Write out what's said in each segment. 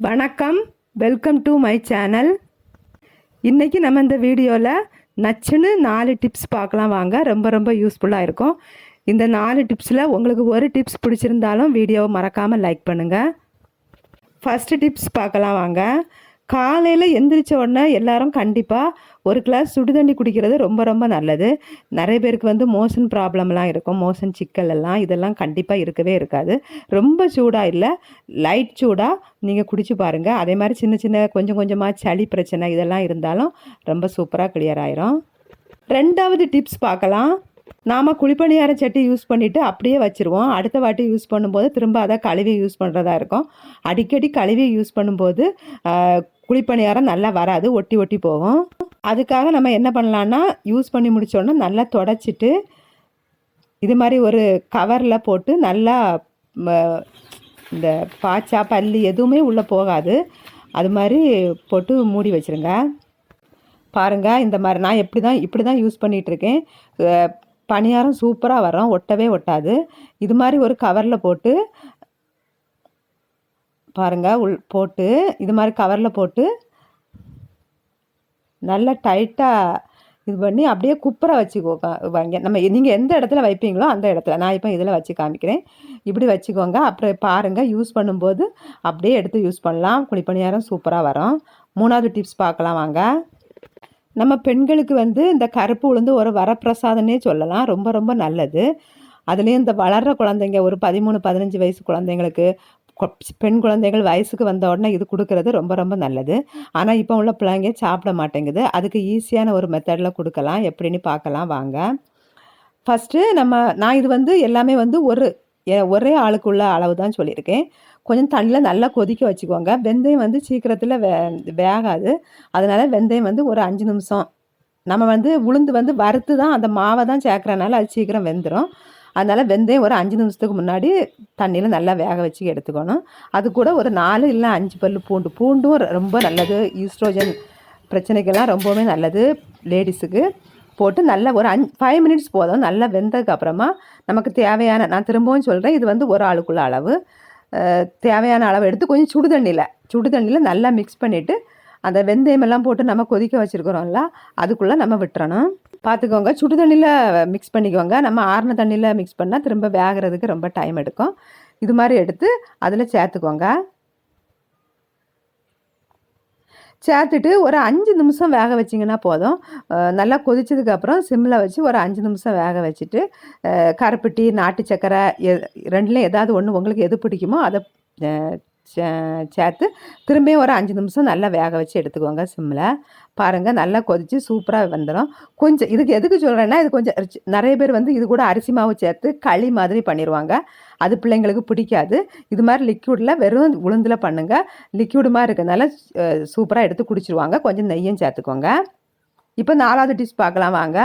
வணக்கம், welcome to my channel. இன்றைக்கி நம்ம இந்த வீடியோவில் நச்சுன்னு 4 டிப்ஸ் பார்க்கலாம் வாங்க. ரொம்ப ரொம்ப யூஸ்ஃபுல்லாக இருக்கும். இந்த 4 டிப்ஸில் உங்களுக்கு ஒரு டிப்ஸ் பிடிச்சிருந்தாலும் வீடியோவை மறக்காமல் லைக் பண்ணுங்கள். ஃபஸ்ட்டு டிப்ஸ் பார்க்கலாம் வாங்க. காலையில் எந்திரிச்ச உடனே எல்லாரும் கண்டிப்பாக ஒரு கிளாஸ் சுடு தண்ணி குடிக்கிறது ரொம்ப ரொம்ப நல்லது. நிறைய பேருக்கு வந்து மோஷன் ப்ராப்ளம்லாம் இருக்கும், மோஷன் சிக்கல் எல்லாம் இதெல்லாம் கண்டிப்பாக இருக்கவே இருக்காது. ரொம்ப சூடாக இல்லை, லைட் சூடாக நீங்கள் குடிச்சு பாருங்கள். அதே மாதிரி சின்ன சின்ன கொஞ்சம் கொஞ்சமாக சளி பிரச்சனை இதெல்லாம் இருந்தாலும் ரொம்ப சூப்பராக கிளியர் ஆயிரும். 2வது டிப்ஸ் பார்க்கலாம். நாம் குழிப்பணியாரம் சட்டி யூஸ் பண்ணிவிட்டு அப்படியே வச்சுருவோம். அடுத்த வாட்டி யூஸ் பண்ணும்போது திரும்ப அதை கழுவி யூஸ் பண்ணுறதா இருக்கும். அடிக்கடி கழுவி யூஸ் பண்ணும்போது குழிப்பணியாரம் நல்லா வராது, ஒட்டி ஒட்டி போகும். அதுக்காக நம்ம என்ன பண்ணலான்னா, யூஸ் பண்ணி முடித்தோடனே நல்லா தொடச்சிட்டு இது மாதிரி ஒரு கவரில் போட்டு நல்லா இந்த பாச்சா பல்லி எதுவுமே உள்ளே போகாது, அது மாதிரி போட்டு மூடி வச்சுருங்க. பாருங்கள், இந்த மாதிரி நான் இப்படி தான் யூஸ் பண்ணிகிட்ருக்கேன். பணியாரம் சூப்பராக வரும், ஒட்டவே ஒட்டாது. இது மாதிரி ஒரு கவரில் போட்டு பாருங்கள், போட்டு இது மாதிரி கவரில் போட்டு நல்லா டைட்டாக இது பண்ணி அப்படியே குப்புற வச்சுக்கோங்க. நீங்கள் எந்த இடத்துல வைப்பீங்களோ அந்த இடத்துல, நான் இப்போ இதில் வச்சு காமிக்கிறேன். இப்படி வச்சுக்கோங்க. அப்புறம் பாருங்கள், யூஸ் பண்ணும்போது அப்படியே எடுத்து யூஸ் பண்ணலாம். குழிப்பணியாரம் சூப்பராக வரும். 3வது டிப்ஸ் பார்க்கலாம் வாங்க. நம்ம பெண்களுக்கு வந்து இந்த கருப்பு உளுந்து ஒரு வரப்பிரசாதனே சொல்லலாம், ரொம்ப ரொம்ப நல்லது. அதுலேயும் இந்த வளர்கிற குழந்தைங்க, ஒரு 13-15 வயசு குழந்தைங்களுக்கு, பெண் குழந்தைகள் வயசுக்கு வந்த உடனே இது கொடுக்கறது ரொம்ப ரொம்ப நல்லது. ஆனால் இப்போ உள்ள பிள்ளைங்க சாப்பிட மாட்டேங்குது. அதுக்கு ஈஸியான ஒரு மெத்தடில் கொடுக்கலாம், எப்படின்னு பார்க்கலாம் வாங்க. ஃபஸ்ட்டு நான் இது வந்து எல்லாமே வந்து ஒரே ஆளுக்குள்ள அளவு தான் சொல்லியிருக்கேன். கொஞ்சம் தண்ணியில் நல்லா கொதிக்க வச்சுக்கோங்க. வெந்தயம் வந்து சீக்கிரத்தில் வேகாது. அதனால் வெந்தயம் வந்து ஒரு 5 நிமிஷம், நம்ம வந்து உளுந்து வந்து வறுத்து தான் அந்த மாவை தான் சேர்க்குறனால அது சீக்கிரம் வெந்துடும். அதனால் வெந்தயம் ஒரு 5 நிமிஷத்துக்கு முன்னாடி தண்ணியில் நல்லா வேக வச்சு எடுத்துக்கணும். அது கூட ஒரு 4 இல்லை 5 பல் பூண்டும் ரொம்ப நல்லது. ஈஸ்ட்ரோஜன் பிரச்சனைக்கெல்லாம் ரொம்பவுமே நல்லது லேடிஸுக்கு. போட்டு நல்லா ஒரு 5 மினிட்ஸ் போதும். நல்லா வெந்ததுக்கப்புறமா நமக்கு தேவையான, நான் திரும்பவும் சொல்கிறேன், இது வந்து ஒரு ஆளுக்குள்ள அளவு, தேவையான அளவு எடுத்து கொஞ்சம் சுடு தண்ணியில் நல்லா மிக்ஸ் பண்ணிவிட்டு அந்த வெந்தயமெல்லாம் போட்டு நம்ம கொதிக்க வச்சுருக்கிறோம்ல அதுக்குள்ளே நம்ம விட்டுறணும். பார்த்துக்கோங்க, சுடு தண்ணியில் மிக்ஸ் பண்ணிக்கோங்க. நம்ம ஆறின தண்ணியில் மிக்ஸ் பண்ணால் திரும்ப வேகிறதுக்கு ரொம்ப டைம் எடுக்கும். இது மாதிரி எடுத்து அதில் சேர்த்துக்கோங்க. சேர்த்துட்டு ஒரு 5 நிமிஷம் வேக வச்சிங்கன்னா போதும். நல்லா கொதிச்சதுக்கப்புறம் சிம்மில் வச்சு ஒரு 5 நிமிஷம் வேக வச்சுட்டு கருப்பட்டி, நாட்டு சக்கரை ரெண்டுலேயும் ஏதாவது ஒன்று உங்களுக்கு எது பிடிக்குமோ அதை சேர்த்து திரும்பியும் ஒரு 5 நிமிஷம் நல்லா வேக வச்சு எடுத்துக்கோங்க சிம்மில். பாருங்கள், நல்லா கொதித்து சூப்பராக வந்துடும். கொஞ்சம் இதுக்கு எதுக்கு சொல்கிறேன்னா, இது கொஞ்சம் நிறைய பேர் வந்து இது கூட அரிசி மாவு சேர்த்து களி மாதிரி பண்ணிடுவாங்க. அது பிள்ளைங்களுக்கு பிடிக்காது. இது மாதிரி லிக்யூடில் வெறும் உளுந்தில் பண்ணுங்கள். லிக்யூடு மாதிரி இருக்கிறதுனால சூப்பராக எடுத்து குடிச்சிருவாங்க. கொஞ்சம் நெய்யும் சேர்த்துக்கோங்க. இப்போ 4வது டிஷ் பார்க்கலாம் வாங்க.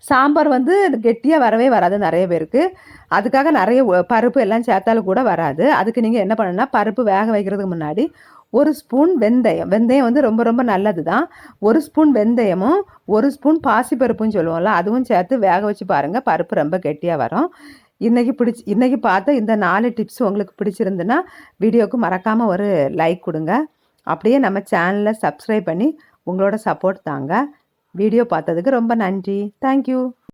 சாம்பார் வந்து கெட்டியாக வரவே வராது நிறைய பேருக்கு. அதுக்காக நிறைய பருப்பு எல்லாம் சேர்த்தாலும் கூட வராது. அதுக்கு நீங்கள் என்ன பண்ணணும்னா, பருப்பு வேக வைக்கிறதுக்கு முன்னாடி 1 ஸ்பூன் வெந்தயம் வந்து ரொம்ப ரொம்ப நல்லது தான். 1 ஸ்பூன் வெந்தயமும் 1 ஸ்பூன் பாசிப்பருப்புன்னு சொல்லுவோம்ல, அதுவும் சேர்த்து வேக வச்சு பாருங்கள். பருப்பு ரொம்ப கெட்டியாக வரும். இன்றைக்கி பார்த்த இந்த 4 டிப்ஸ் உங்களுக்கு பிடிச்சிருந்துன்னா வீடியோவுக்கு மறக்காமல் ஒரு லைக் கொடுங்க. அப்படியே நம்ம சேனலை சப்ஸ்கிரைப் பண்ணி உங்களோட சப்போர்ட் தாங்க. வீடியோ பார்த்ததுக்கு ரொம்ப நன்றி. தேங்க்யூ.